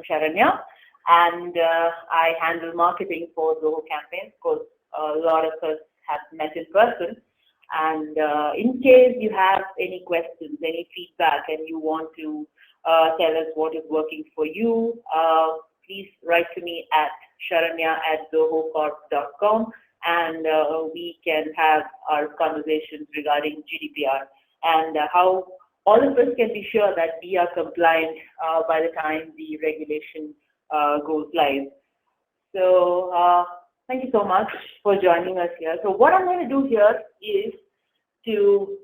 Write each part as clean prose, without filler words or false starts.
I'm Sharanya, and I handle marketing for Zoho campaigns. Of course, a lot of us have met in person. And in case you have any questions, any feedback, and you want to tell us what is working for you, please write to me at sharanya@zohocorp.com, and we can have our conversations regarding GDPR and how all of us can be sure that we are compliant by the time the regulation goes live. So thank you so much for joining us here. So what I'm going to do here is to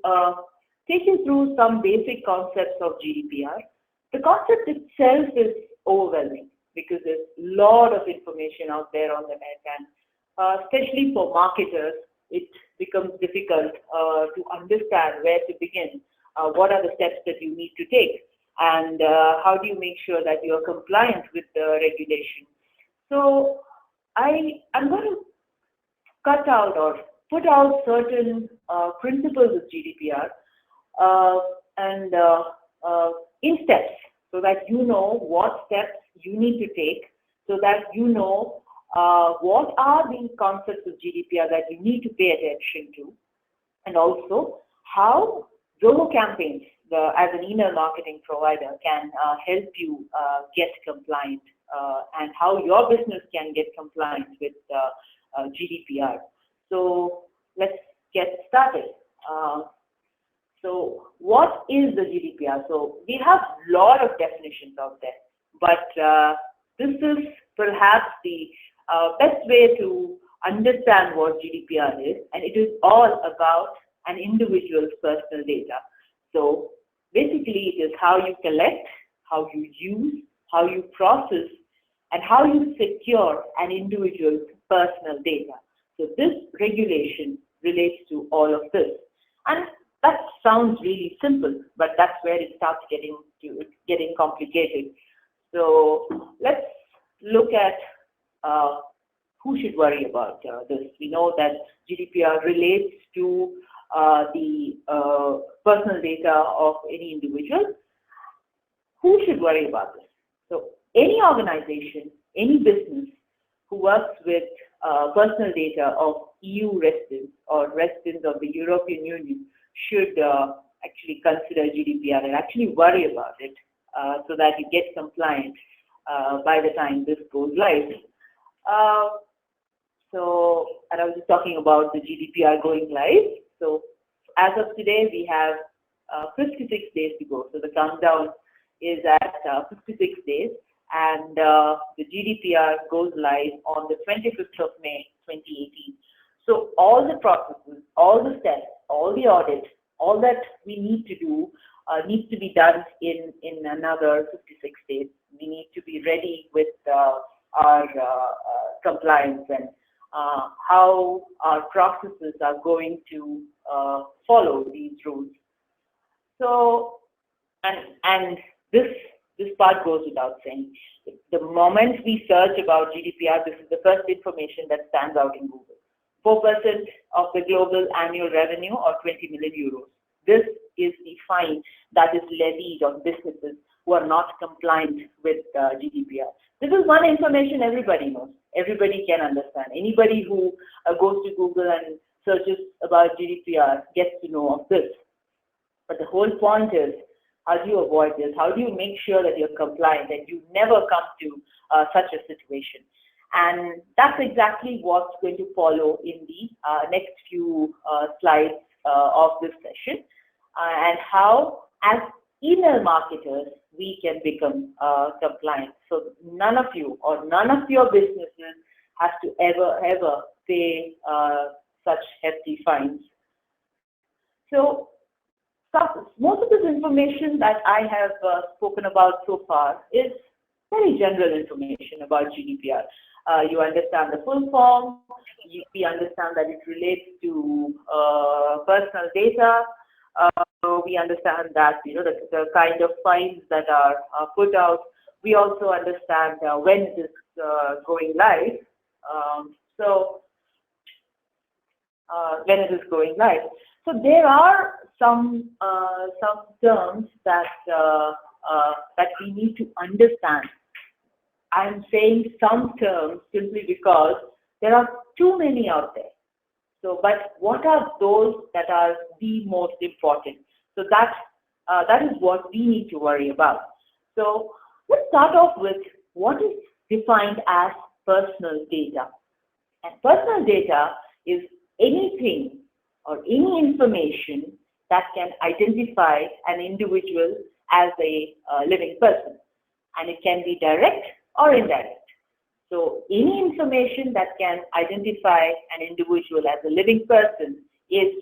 take you through some basic concepts of GDPR. The concept itself is overwhelming because there's a lot of information out there on the net, and especially for marketers, it becomes difficult to understand where to begin. What are the steps that you need to take, and how do you make sure that you are compliant with the regulation? So I'm going to cut out or put out certain principles of GDPR and in steps, so that you know what steps you need to take, so that you know what are the concepts of GDPR that you need to pay attention to, and also how Zoho campaigns, as an email marketing provider, can help you get compliant, and how your business can get compliant with GDPR. So let's get started. So what is the GDPR? So we have a lot of definitions out there, but this is perhaps the best way to understand what GDPR is, and it is all about an individual's personal data. So basically it is how you collect, how you use, how you process, and how you secure an individual's personal data. So this regulation relates to all of this. And that sounds really simple, but that's where it starts getting complicated. So let's look at who should worry about this. We know that GDPR relates to the personal data of any individual. Who should worry about this? So any organization, any business who works with personal data of EU residents or residents of the European Union should actually consider GDPR and actually worry about it, so that you get compliant by the time this goes live. And I was just talking about the GDPR going live. So as of today, we have 56 days to go. So the countdown is at 56 days, and the GDPR goes live on the 25th of May, 2018. So all the processes, all the steps, all the audits, all that we need to do needs to be done in another 56 days. We need to be ready with our compliance and how our processes are going to follow these rules. So, and this part goes without saying. The moment we search about GDPR, this is the first information that stands out in Google. 4% of the global annual revenue, or 20 million euros. This is the fine that is levied on businesses who are not compliant with GDPR. This is one information everybody knows. Everybody can understand. Anybody who goes to Google and searches about GDPR gets to know of this. But the whole point is, how do you avoid this? How do you make sure that you're compliant, that you never come to such a situation? And that's exactly what's going to follow in the next few slides of this session, and how, as email marketers, we can become compliant. So none of you or none of your businesses has to ever pay such hefty fines. So most of this information that I have spoken about so far is very general information about GDPR. You understand the full form. We understand that it relates to personal data. We understand that the kind of fines that are put out. We also understand when it is going live. When it is going live. So there are some terms that that we need to understand I'm saying some terms simply because there are too many out there. So, but what are those that are the most important? So that is what we need to worry about. So let's start off with what is defined as personal data. And personal data is anything or any information that can identify an individual as a living person. And it can be direct or indirect. So any information that can identify an individual as a living person is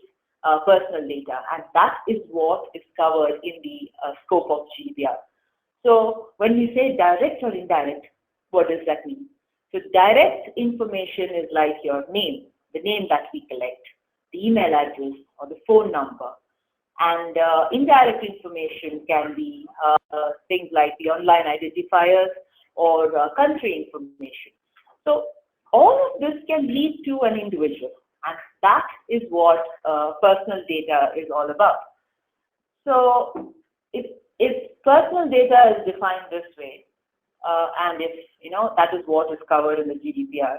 personal data, and that is what is covered in the scope of GDPR. So when we say direct or indirect, what does that mean? So direct information is like your name, the name that we collect, the email address or the phone number. And indirect information can be things like the online identifiers or country information. So all of this can lead to an individual, and that is what personal data is all about. So if personal data is defined this way, and if that is what is covered in the GDPR,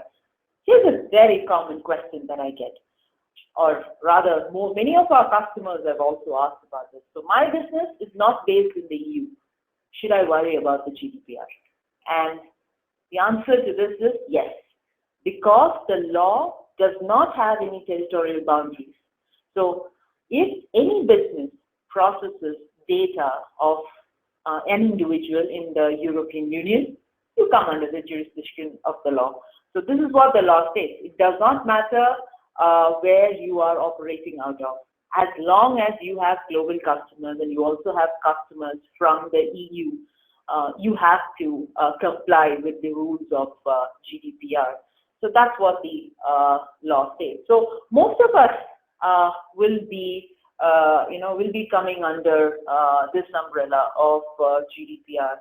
here's a very common question that I get, or rather, many of our customers have also asked about this. So my business is not based in the EU. Should I worry about the GDPR? And the answer to this is yes, because the law does not have any territorial boundaries. So if any business processes data of an individual in the European Union, you come under the jurisdiction of the law. So this is what the law states. It does not matter where you are operating out of, as long as you have global customers and you also have customers from the EU, you have to comply with the rules of GDPR. So that's what the law states. So most of us will be coming under this umbrella of GDPR.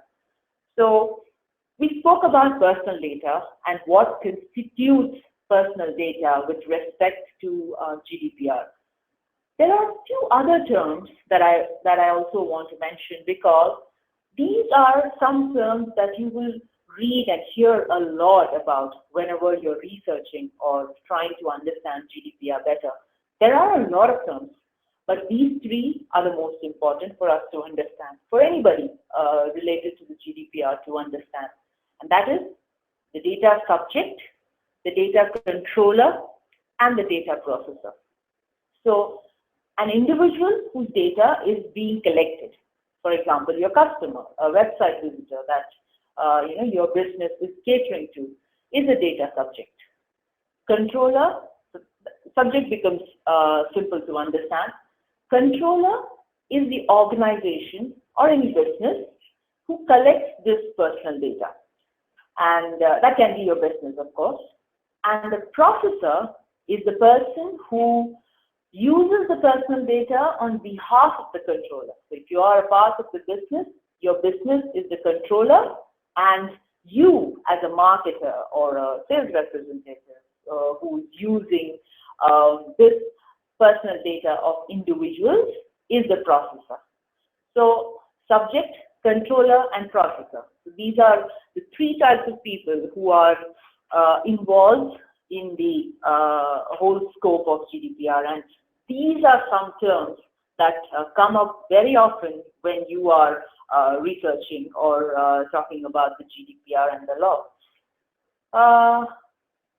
So we spoke about personal data and what constitutes personal data with respect to GDPR. There are two other terms that I also want to mention, because these are some terms that you will read and hear a lot about whenever you're researching or trying to understand GDPR better. There are a lot of terms, but these three are the most important for us to understand, for anybody related to the GDPR to understand. And that is the data subject, the data controller, and the data processor. So an individual whose data is being collected, for example, your customer, a website visitor that your business is catering to, is a data subject. Controller, subject becomes simple to understand. Controller is the organization or any business who collects this personal data. And that can be your business, of course. And the processor is the person who uses the personal data on behalf of the controller. So if you are a part of the business, your business is the controller, and you as a marketer or a sales representative who's using this personal data of individuals is the processor. So subject, controller, and processor. So these are the three types of people who are involved in the whole scope of GDPR, and these are some terms that come up very often when you are researching or talking about the GDPR and the law.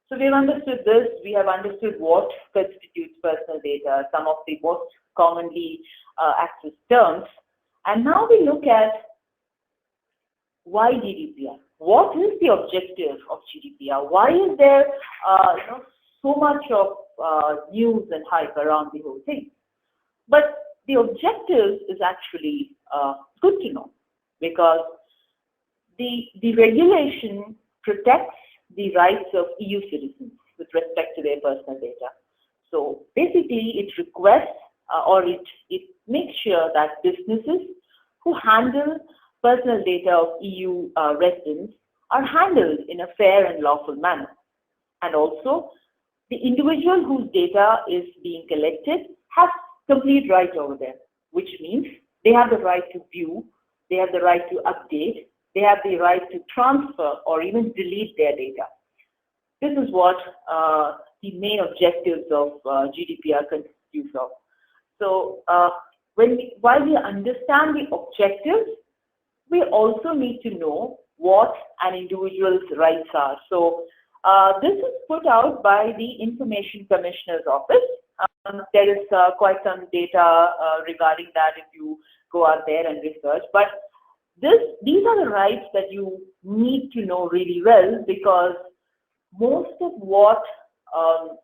So we have understood this, we have understood what constitutes personal data, some of the most commonly accessed terms, and now we look at why GDPR? What is the objective of GDPR? Why is there so much of news and hype around the whole thing? But the objective is actually good to know, because the regulation protects the rights of EU citizens with respect to their personal data. So basically it requests or it makes sure that businesses who handle personal data of EU residents are handled in a fair and lawful manner. And also, the individual whose data is being collected has complete right over there, which means they have the right to view, they have the right to update, they have the right to transfer or even delete their data. This is what the main objectives of GDPR constitutes of. So while we understand the objectives, we also need to know what an individual's rights are. So this is put out by the Information Commissioner's Office. There is quite some data regarding that if you go out there and research. But these are the rights that you need to know really well, because most of what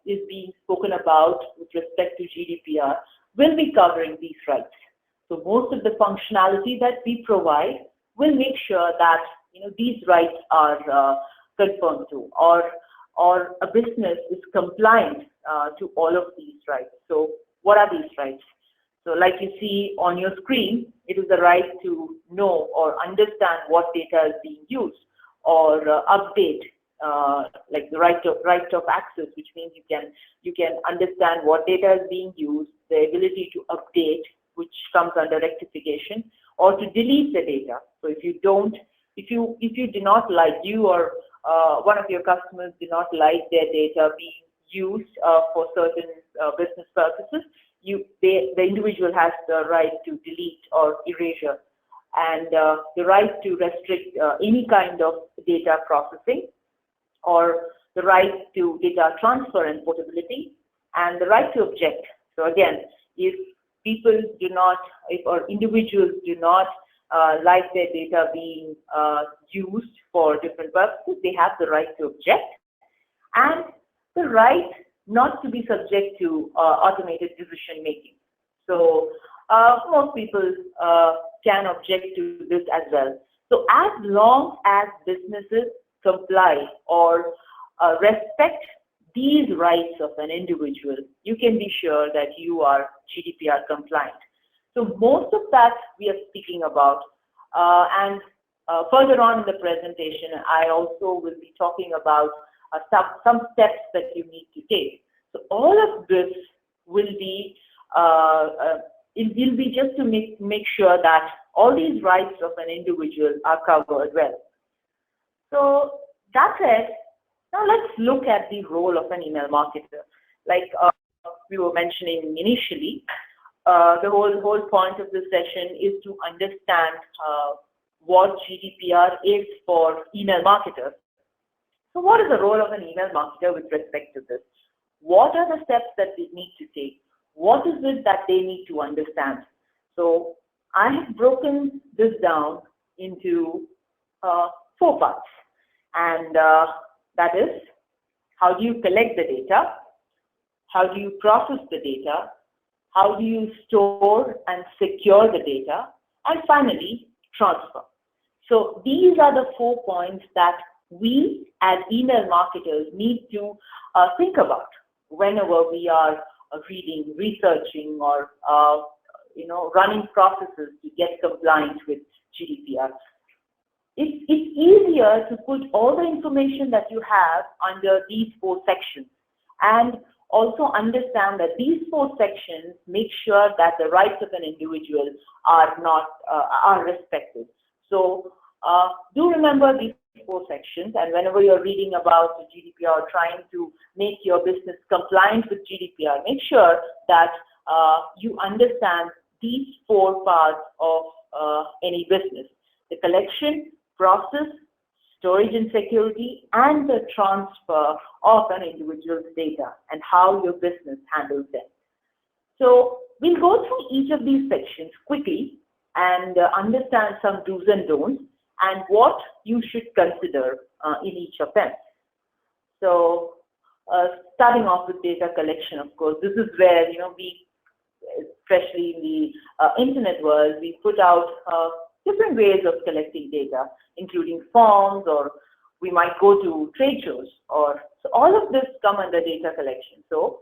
is being spoken about with respect to GDPR will be covering these rights. So most of the functionality that we provide will make sure that these rights are conformed to, or a business is compliant to all of these rights. So what are these rights? So like you see on your screen, it is the right to know or understand what data is being used, or update, like the right of access, which means you can understand what data is being used, the ability to update, which comes under rectification, or to delete the data. So if you do not like, you or one of your customers do not like their data being used for certain business purposes, the individual has the right to delete or erasure, and the right to restrict any kind of data processing, or the right to data transfer and portability, and the right to object. So again, if people do not, or individuals do not like their data being used for different purposes, they have the right to object, and the right not to be subject to automated decision making. So most people can object to this as well. So as long as businesses comply or respect these rights of an individual, you can be sure that you are GDPR compliant. So most of that we are speaking about, and further on in the presentation, I also will be talking about some steps that you need to take. So all of this will be it will be just to make sure that all these rights of an individual are covered well. So that's it. Now let's look at the role of an email marketer. Like we were mentioning initially, the whole point of this session is to understand what GDPR is for email marketers. So what is the role of an email marketer with respect to this? What are the steps that they need to take? What is it that they need to understand? So I have broken this down into 4 parts, and that is, how do you collect the data? How do you process the data? How do you store and secure the data? And finally, transfer. So these are the 4 points that we as email marketers need to think about whenever we are reading, researching, or running processes to get compliant with GDPR. It's easier to put all the information that you have under these 4 sections, and also understand that these 4 sections make sure that the rights of an individual are respected. So do remember these 4 sections, and whenever you're reading about the GDPR or trying to make your business compliant with GDPR, make sure that you understand these 4 parts of any business: the collection, process, storage and security, and the transfer of an individual's data, and how your business handles them. So we'll go through each of these sections quickly and understand some do's and don'ts and what you should consider in each of them. So starting off with data collection, of course, this is where we, especially in the internet world, we put out different ways of collecting data, including forms, or we might go to trade shows, so all of this come under data collection. So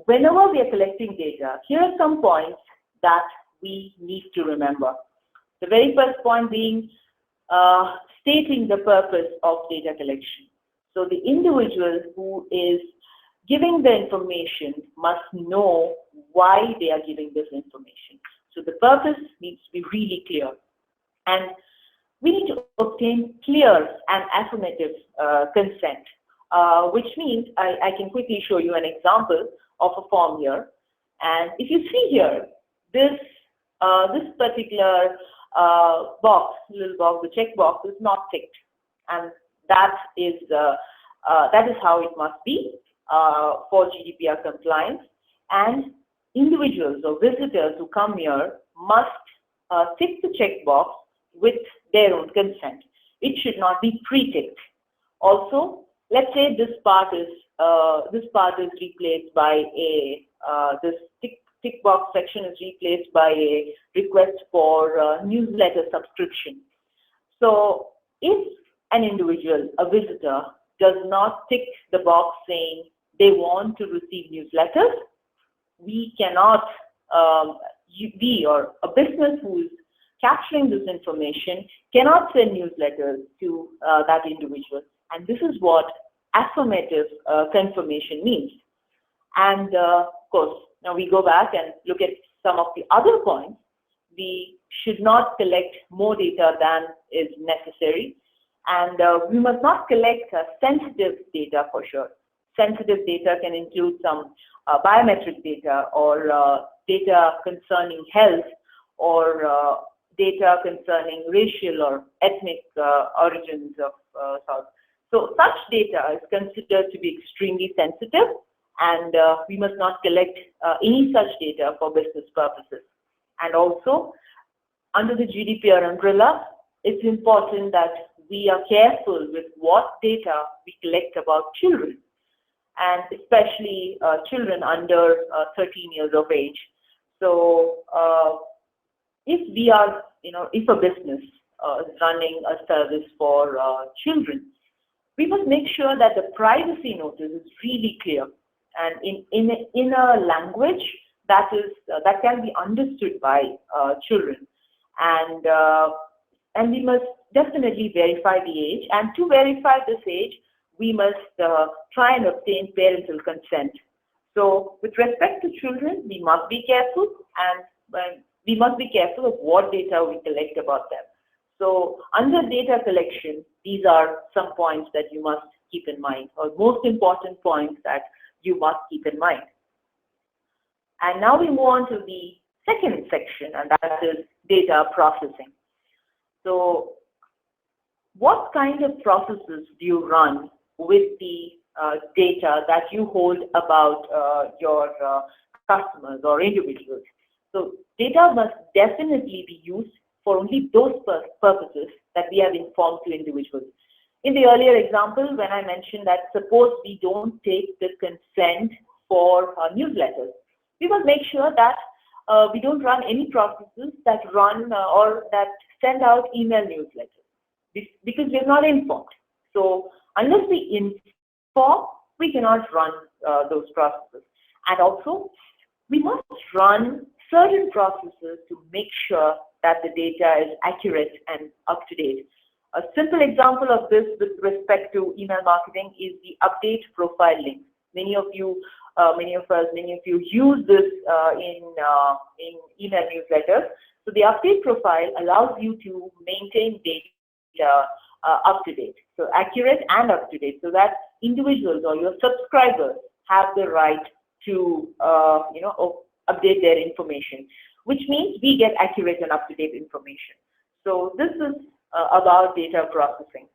whenever we are collecting data, here are some points that we need to remember. The very first point being stating the purpose of data collection. So the individual who is giving the information must know why they are giving this information. So the purpose needs to be really clear. And we need to obtain clear and affirmative consent, which means I can quickly show you an example of a form here. And if you see here, this particular little box, the check box is not ticked, and that is how it must be for GDPR compliance. And individuals or visitors who come here must tick the checkbox with their own consent. It should not be pre-ticked. Also, let's say this part is replaced by a this tick box section is replaced by a request for newsletter subscription. So if an individual, a visitor, does not tick the box saying they want to receive newsletters, we cannot, we or a business who is capturing this information cannot send newsletters to that individual. And this is what affirmative confirmation means. And of course, now we go back and look at some of the other points. We should not collect more data than is necessary. And we must not collect sensitive data for sure. Sensitive data can include some biometric data or data concerning health or data concerning racial or ethnic origins of South. So such data is considered to be extremely sensitive, and we must not collect any such data for business purposes. And also, under the GDPR umbrella, it's important that we are careful with what data we collect about children, and especially children under 13 years of age. So if we are, if a business is running a service for children, we must make sure that the privacy notice is really clear and in a language that can be understood by children. And we must definitely verify the age. And to verify this age, we must try and obtain parental consent. So with respect to children, we must be careful, and we must be careful of what data we collect about them. So under data collection, these are some points that you must keep in mind, or most important points that you must keep in mind. And now we move on to the second section, and that is data processing. So what kind of processes do you run with the data that you hold about your customers or individuals? So data must definitely be used for only those purposes that we have informed to individuals. In the earlier example, when I mentioned that suppose we don't take the consent for newsletters, we must make sure that we don't run any processes that run or that send out email newsletters, because we're not informed. So unless we inform, we cannot run those processes. And also, we must run certain processes to make sure that the data is accurate and up to date. A simple example of this with respect to email marketing is the update profile link. Many of you use this in email newsletters. So the update profile allows you to maintain data up to date, so accurate and up to date, so that individuals or your subscribers have the right to update their information, which means we get accurate and up to date information. So this is about data processing.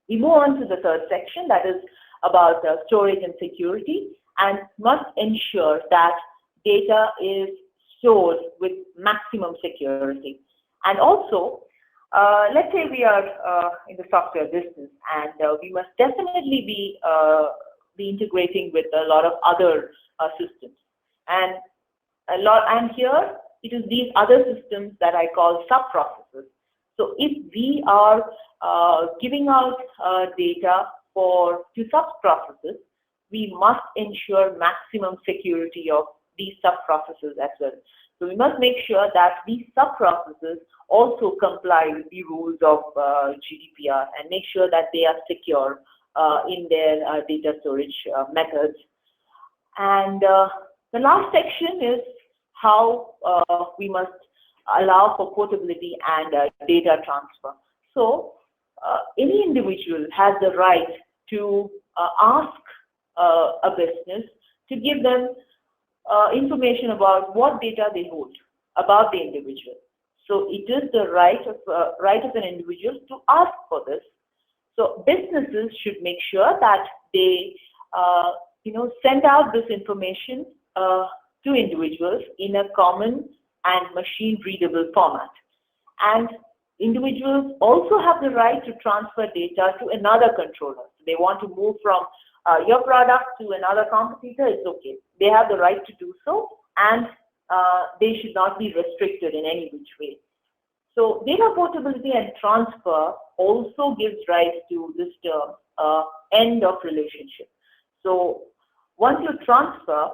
We move on to the third section, that is about storage and security, and must ensure that data is stored with maximum security. And also, let's say we are in the software business, and we must definitely be integrating with a lot of other systems. And here it is these other systems that I call sub-processes. So if we are giving out data to sub-processes, we must ensure maximum security of these sub-processes as well. So we must make sure that these sub-processes also comply with the rules of GDPR and make sure that they are secure in their data storage methods. And the last section is how we must allow for portability and data transfer. So any individual has the right to ask a business to give them information about what data they hold about the individual. So it is the right of an individual to ask for this. So businesses should make sure that they send out this information to individuals in a common and machine readable format. And individuals also have the right to transfer data to another controller. So they want to move from your product to another competitor, it's okay. They have the right to do so, and they should not be restricted in any which way. So data portability and transfer also gives rise to this term, end of relationship. So once you transfer,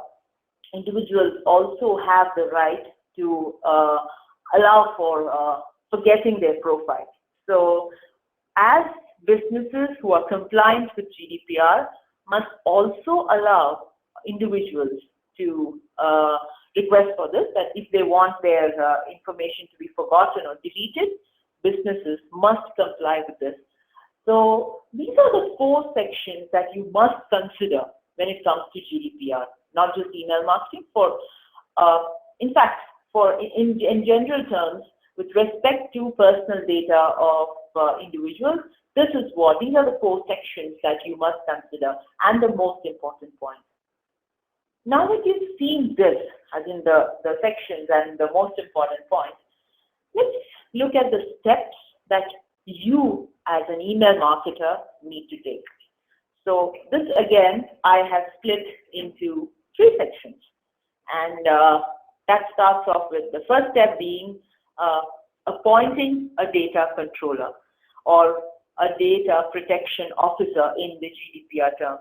individuals also have the right to allow for forgetting their profile. So as businesses who are compliant with GDPR must also allow individuals to request for this, that if they want their information to be forgotten or deleted, businesses must comply with this. So these are the 4 sections that you must consider when it comes to GDPR, not just email marketing. In fact, in general terms, with respect to personal data of individuals, these are the 4 sections that you must consider, and the most important point. Now that you've seen this, as in the sections and the most important point, let's look at the steps that you as an email marketer need to take. So this again, I have split into 3 sections, and that starts off with the first step being appointing a data controller or a data protection officer in the GDPR terms.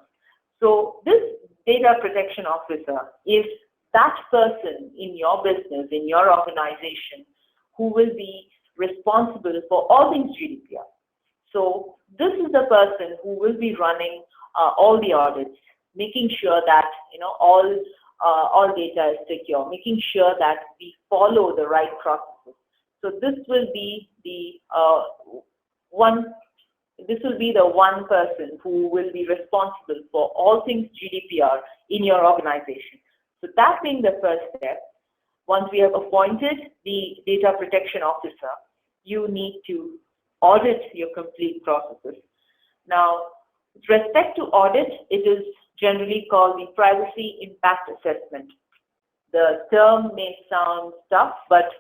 So this data protection officer is that person in your business, in your organization, who will be responsible for all things GDPR. So this is the person who will be running all the audits, making sure that all data is secure, making sure that we follow the right processes. So this will be the one person who will be responsible for all things GDPR in your organization. So that being the first step, once we have appointed the data protection officer, you need to audit your complete processes. Now, with respect to audit, it is generally called the privacy impact assessment. The term may sound tough, but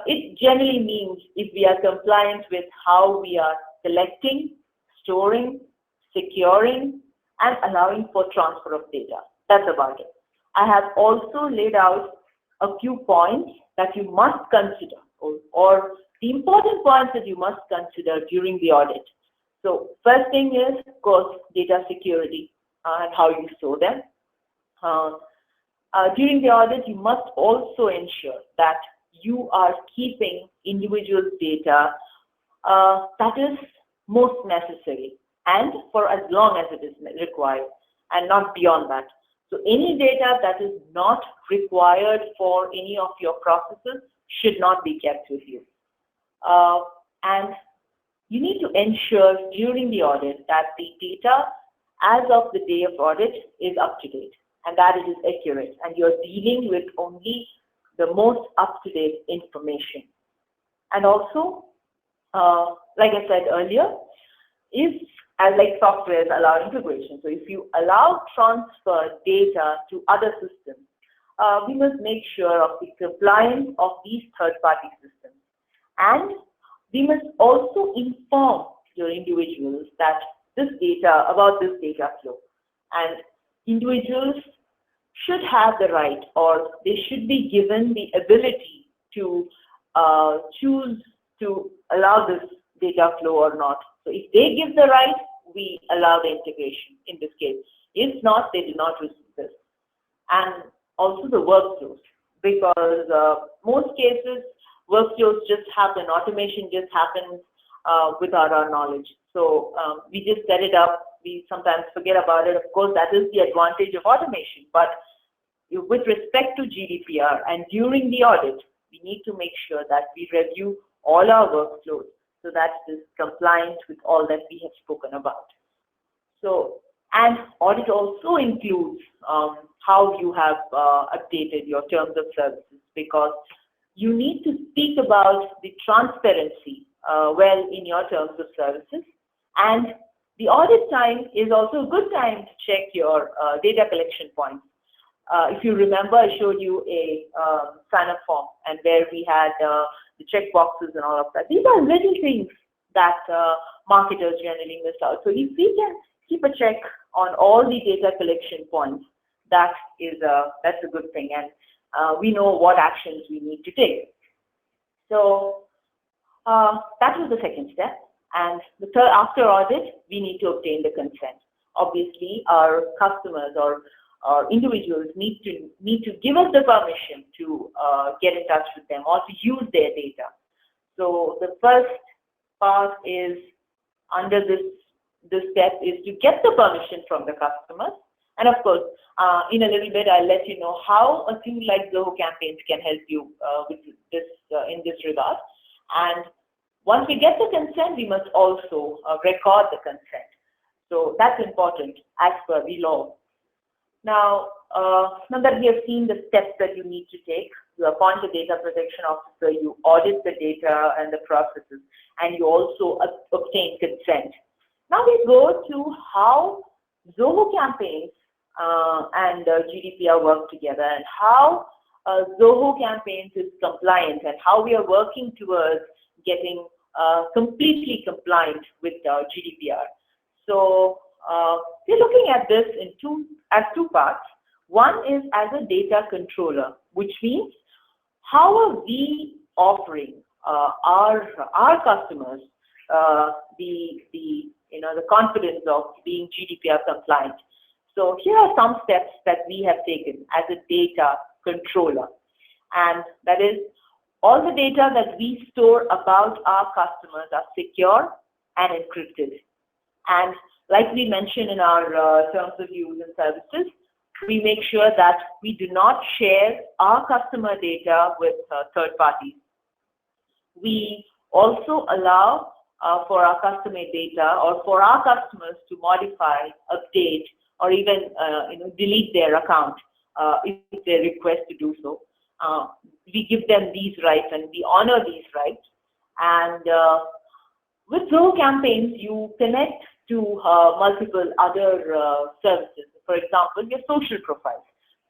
it generally means if we are compliant with how we are collecting, storing, securing, and allowing for transfer of data. That's about it. I have also laid out a few points that you must consider, or the important points that you must consider during the audit. So first thing is, of course, data security and how you store them. During the audit, you must also ensure that you are keeping individual data that is most necessary and for as long as it is required, and not beyond that. So any data that is not required for any of your processes should not be kept with you. And you need to ensure during the audit that the data as of the day of audit is up to date and that it is accurate, and you're dealing with only the most up-to-date information. And also, like I said earlier, like software allow integration. So if you allow transfer data to other systems, we must make sure of the compliance of these third-party systems. And we must also inform your individuals that about this data flow. And individuals should have the right, or they should be given the ability to choose to allow this data flow or not. So if they give the right, we allow the integration in this case. If not, they do not receive this. And also the workflows, because most cases, workflows just happen, automation just happens without our knowledge. So we just set it up, we sometimes forget about it. Of course, that is the advantage of automation. But with respect to GDPR and during the audit, we need to make sure that we review all our workflows so that it is compliant with all that we have spoken about. So, and audit also includes how you have updated your terms of services, because you need to speak about the transparency well in your terms of services. And the audit time is also a good time to check your data collection points. If you remember, I showed you a sign-up form, and where we had the check boxes and all of that. These are little things that marketers generally miss out. So if we can keep a check on all the data collection points, that's a good thing, and we know what actions we need to take. So that was the second step. And the third, after audit, we need to obtain the consent. Obviously, our customers or individuals need to give us the permission to get in touch with them or to use their data. So the first part is, under this step, is to get the permission from the customers. And of course, in a little bit, I'll let you know how a tool like Zoho Campaigns can help you with this in this regard. And once we get the consent, we must also record the consent. So that's important as per the law. Now that we have seen the steps that you need to take, you appoint a data protection officer, you audit the data and the processes, and you also obtain consent. Now we go to how Zoho Campaigns and GDPR work together, and how Zoho Campaigns is compliant, and how we are working towards getting completely compliant with GDPR. So we're looking at this in two parts. One is as a data controller, which means how are we offering our customers the confidence of being GDPR compliant. So here are some steps that we have taken as a data controller, and that is, all the data that we store about our customers are secure and encrypted. And like we mentioned in our terms of use and services, we make sure that we do not share our customer data with third parties. We also allow for our customer data, or for our customers to modify, update, or even delete their account if they request to do so. We give them these rights, and we honor these rights. And with Zoho Campaigns, you connect to multiple other services. For example, your social profiles.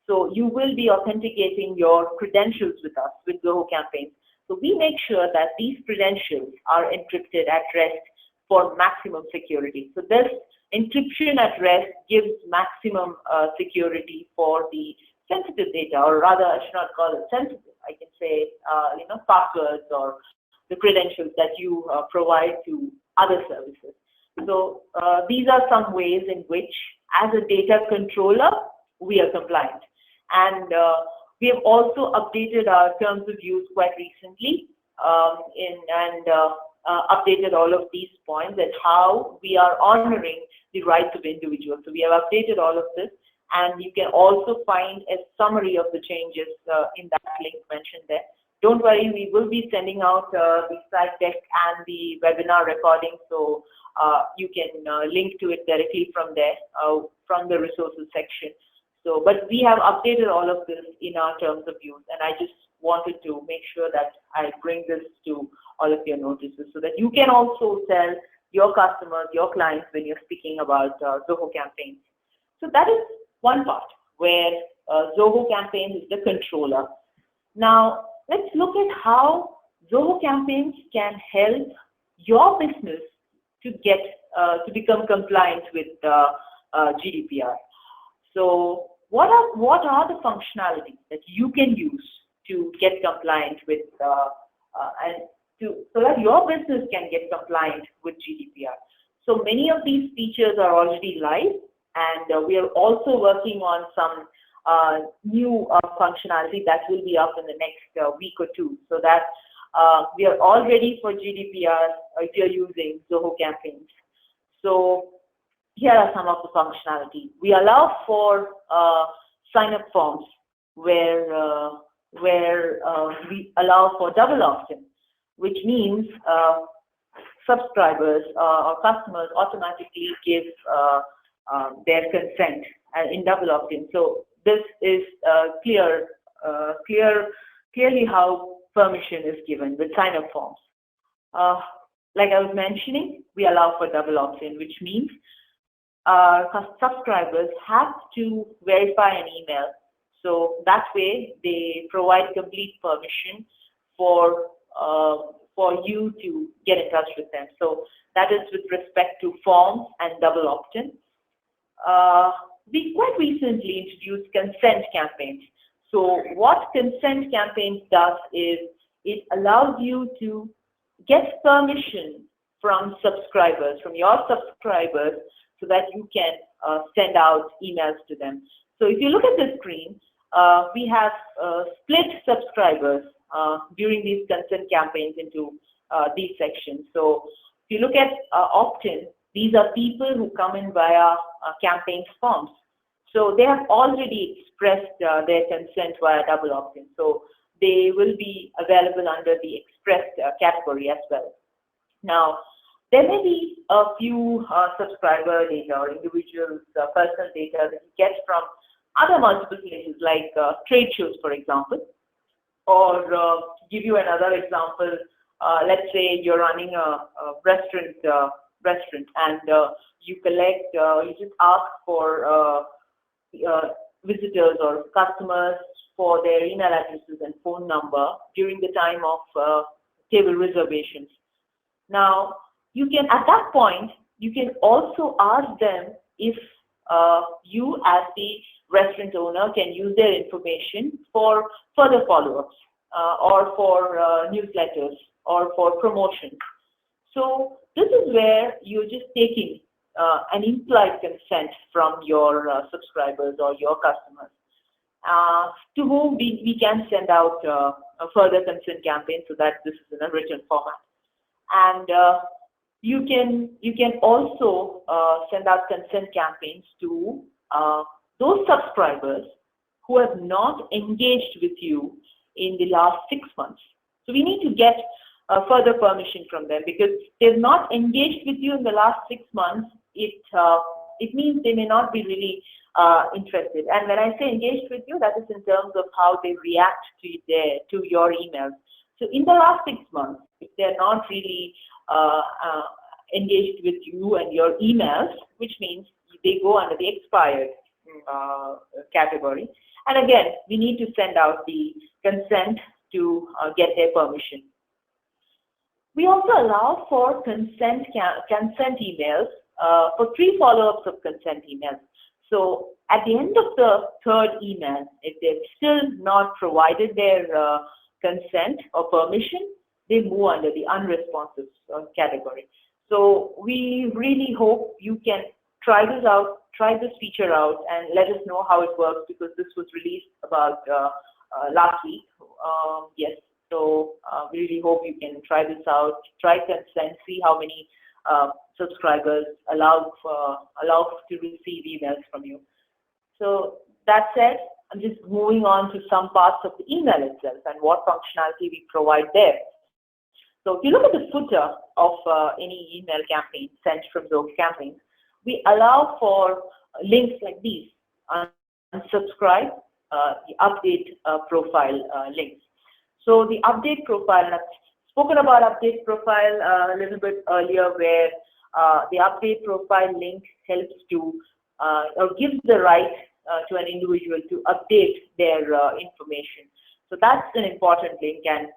So you will be authenticating your credentials with us with Zoho Campaigns. So we make sure that these credentials are encrypted at rest for maximum security. So this encryption at rest gives maximum security for the sensitive data, or rather, I should not call it sensitive. I can say, passwords or the credentials that you provide to other services. So these are some ways in which, as a data controller, we are compliant. And we have also updated our terms of use quite recently, and updated all of these points and how we are honoring the rights of individuals. So we have updated all of this. And you can also find a summary of the changes in that link mentioned there. Don't worry, we will be sending out the slide deck and the webinar recording, so you can link to it directly from there, from the resources section. So, but we have updated all of this in our terms of use, and I just wanted to make sure that I bring this to all of your notices, so that you can also tell your customers, your clients, when you're speaking about Zoho Campaigns. So that is one part where Zoho Campaigns is the controller. Now, let's look at how Zoho Campaigns can help your business to get to become compliant with GDPR. So, what are the functionalities that you can use to get compliant with so that your business can get compliant with GDPR? So many of these features are already live, and we are also working on some new functionality that will be up in the next week or two, so that we are all ready for GDPR if you're using Zoho Campaigns. So here are some of the functionality. We allow for sign-up forms where we allow for double opt-in, which means subscribers or customers automatically give their consent in double opt-in. So this is clearly how permission is given with sign-up forms. Like I was mentioning, we allow for double opt-in, which means subscribers have to verify an email. So that way they provide complete permission for you to get in touch with them. So that is with respect to forms and double opt-in. We quite recently introduced consent campaigns. So what consent campaigns does is it allows you to get permission from subscribers, from your subscribers, so that you can send out emails to them. So if you look at the screen, we have split subscribers during these consent campaigns into these sections. So if you look at opt-in, these are people who come in via campaign forms. So they have already expressed their consent via double opt-in. So they will be available under the expressed category as well. Now, there may be a few subscriber data or individuals' personal data that you get from other multiple places like trade shows, for example. Or to give you another example, let's say you're running a restaurant and you collect, you just ask for visitors or customers for their email addresses and phone number during the time of table reservations. Now, you can, at that point, you can also ask them if you as the restaurant owner can use their information for further follow-ups or for newsletters or for promotions. So this is where you're just taking an implied consent from your subscribers or your customers to whom we can send out a further consent campaign, so that this is in a written format. And you can also send out consent campaigns to those subscribers who have not engaged with you in the last 6 months. So we need to get further permission from them, because they've not engaged with you in the last 6 months. It means they may not be really interested. And when I say engaged with you, that is in terms of how they react to your emails. So in the last 6 months, if they're not really engaged with you and your emails, which means they go under the expired category. And again, we need to send out the consent to get their permission. We also allow for consent emails for 3 follow-ups of consent emails. So at the end of the 3rd email, if they've still not provided their consent or permission, they move under the unresponsive category. So we really hope you can try this out, try this feature out, and let us know how it works, because this was released about last week. Yes, so we really hope you can try this out, try consent, see how many subscribers allow to receive emails from you. So that said, I'm just moving on to some parts of the email itself and what functionality we provide there. So if you look at the footer of any email campaign sent from Zoho campaigns, we allow for links like these: unsubscribe, the update profile links. So the update profile, and I've spoken about update profile a little bit earlier, where the update profile link helps to or gives the right to an individual to update their information. So that's an important link, and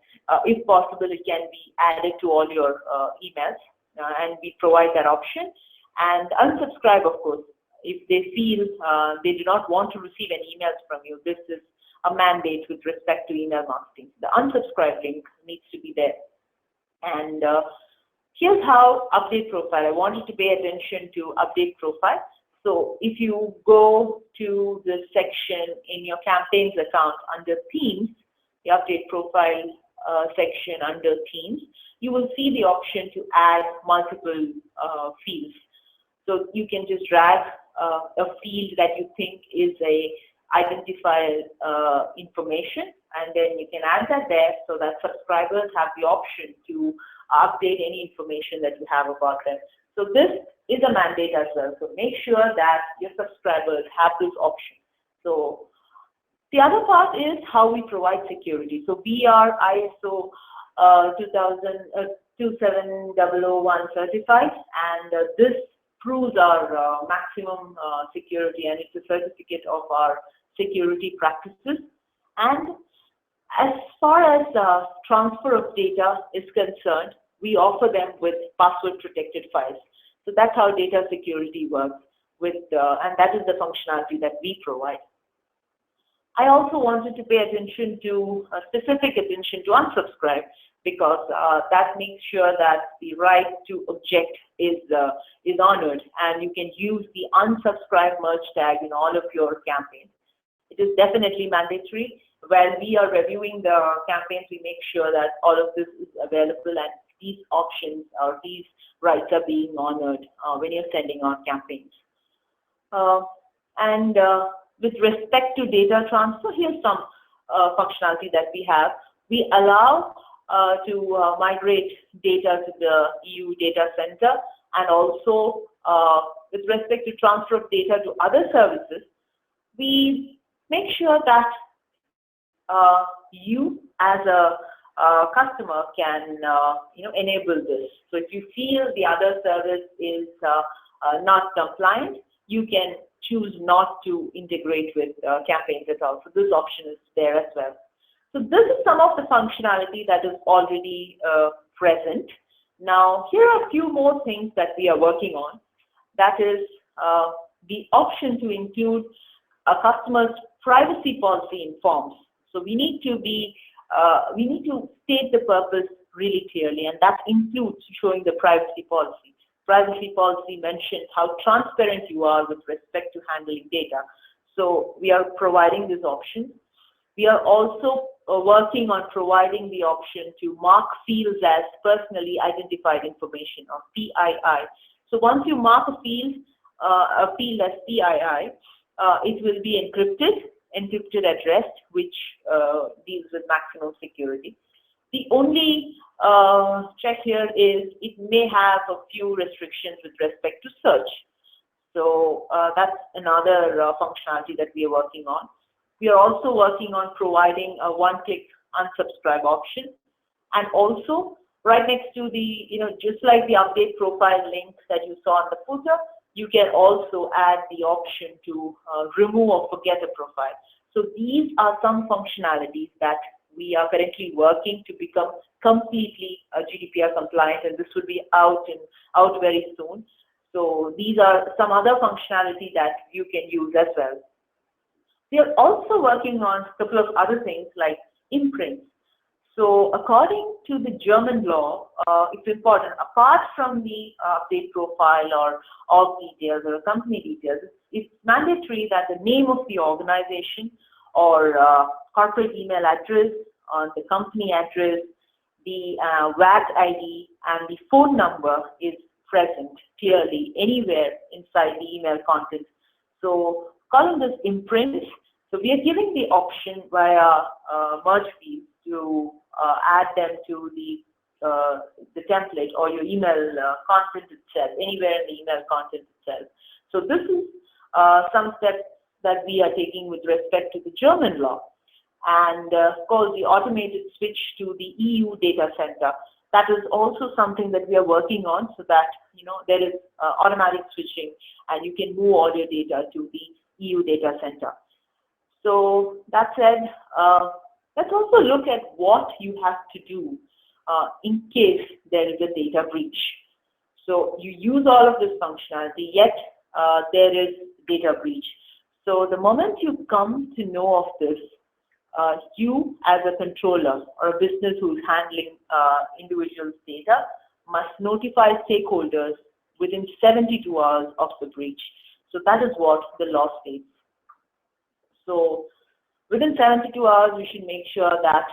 if possible, it can be added to all your emails, and we provide that option. And unsubscribe, of course, if they feel they do not want to receive any emails from you. This is a mandate with respect to email marketing. The unsubscribe link needs to be there. And here's how update profile. I want you to pay attention to update profile. So if you go to the section in your campaigns account under themes, the update profile section under themes, you will see the option to add multiple fields. So you can just drag a field that you think is a identifier information, and then you can add that there, so that subscribers have the option to update any information that you have about them. So this is a mandate as well. So make sure that your subscribers have this option. So the other part is how we provide security. So we are ISO 27001 certified, and this proves our maximum security, and it's a certificate of our security practices. And as far as transfer of data is concerned, we offer them with password protected files. So that's how data security works with, and that is the functionality that we provide. I also wanted to pay attention to, specific attention to unsubscribe, because that makes sure that the right to object is honored, and you can use the unsubscribe merge tag in all of your campaigns. It is definitely mandatory. While we are reviewing the campaigns, we make sure that all of this is available and these options or these rights are being honored when you're sending out campaigns. With respect to data transfer, here's some functionality that we have. We allow to migrate data to the EU data center, and also with respect to transfer of data to other services, we make sure that you as a customer can enable this. So if you feel the other service is not compliant, you can choose not to integrate with campaigns at all. So this option is there as well. So this is some of the functionality that is already present. Now here are a few more things that we are working on. That is the option to include a customer's privacy policy in forms. So we need to state the purpose really clearly, and that includes showing the privacy policy. Privacy policy mentions how transparent you are with respect to handling data. So we are providing this option. We are also working on providing the option to mark fields as personally identified information, or PII. So once you mark a field as PII, it will be encrypted at rest, which deals with maximum security. The only check here is it may have a few restrictions with respect to search. So that's another functionality that we are working on. We are also working on providing a one-click unsubscribe option, and also right next to the, just like the update profile link that you saw on the footer, you can also add the option to remove or forget a profile. So these are some functionalities that we are currently working to become completely GDPR compliant, and this will be out very soon. So these are some other functionality that you can use as well. We are also working on a couple of other things like imprints. So according to the German law, it's important, apart from the update profile or org details or company details, it's mandatory that the name of the organization or corporate email address, the company address, the VAT ID, and the phone number is present clearly anywhere inside the email content. So calling this imprint, so we are giving the option via merge fields to add them to the template or your email content itself, anywhere in the email content itself. So this is some steps that we are taking with respect to the German law. And of course, the automated switch to the EU data center. That is also something that we are working on, so that there is automatic switching, and you can move all your data to the EU data center. So that said, let's also look at what you have to do in case there is a data breach. So you use all of this functionality, yet there is data breach. So the moment you come to know of this, you as a controller or a business who is handling individuals' data must notify stakeholders within 72 hours of the breach. So that is what the law states. So within 72 hours, we should make sure that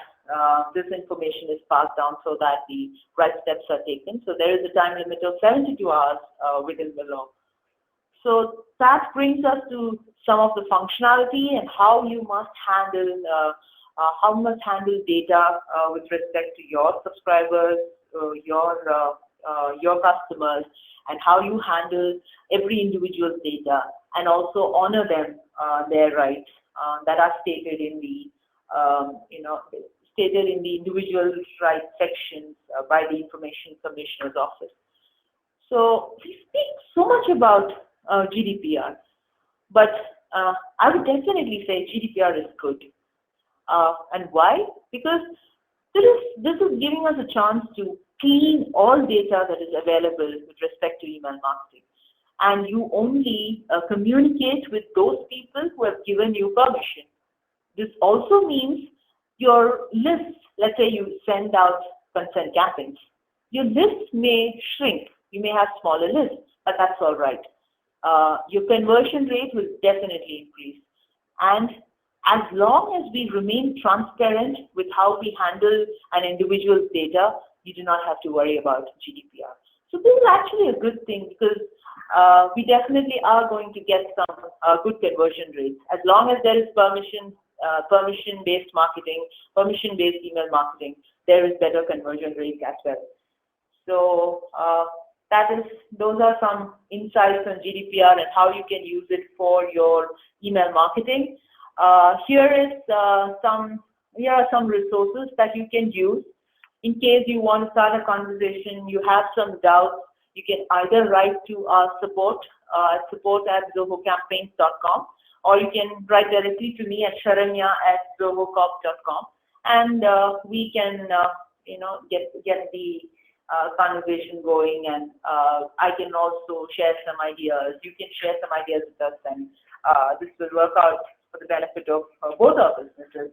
this information is passed down so that the right steps are taken. So there is a time limit of 72 hours within the law. So that brings us to some of the functionality and how you must handle data with respect to your subscribers, your customers and how you handle every individual's data and also honor them their rights that are stated in the stated in the individual rights sections by the Information Commissioner's Office. So we speak so much about GDPR, but I would definitely say GDPR is good. And why? Because this is giving us a chance to clean all data that is available with respect to email marketing. And you only communicate with those people who have given you permission. This also means your list, let's say you send out consent campaigns, your list may shrink. You may have smaller lists, but that's all right. Your conversion rate will definitely increase. And as long as we remain transparent with how we handle an individual's data, you do not have to worry about GDPR. So this is actually a good thing because we definitely are going to get some good conversion rates. As long as there is permission-based marketing, permission-based email marketing, there is better conversion rate as well. So those are some insights on GDPR and how you can use it for your email marketing. Here are some resources that you can use in case you want to start a conversation, you have some doubts. You can either write to our support at zohocampaigns.com, or you can write directly to me at sharanya@zohocorp.com, and we can get the conversation going, and I can also share some ideas. You can share some ideas with us, and this will work out for the benefit of both our businesses.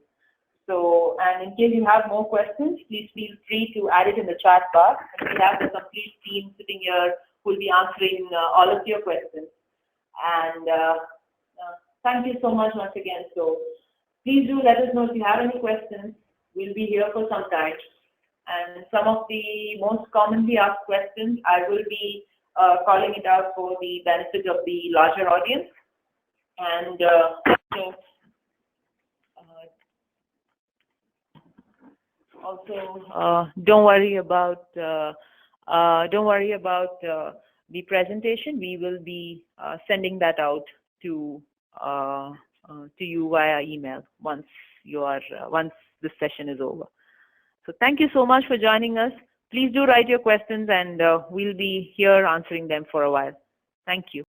So, and in case you have more questions, please feel free to add it in the chat bar. And we have the complete team sitting here who will be answering all of your questions. And thank you so much once again. So please do let us know if you have any questions. We'll be here for some time. And some of the most commonly asked questions, I will be calling it out for the benefit of the larger audience. And also, don't worry about the presentation. We will be sending that out to you via email once this session is over. So thank you so much for joining us. Please do write your questions, and we'll be here answering them for a while. Thank you.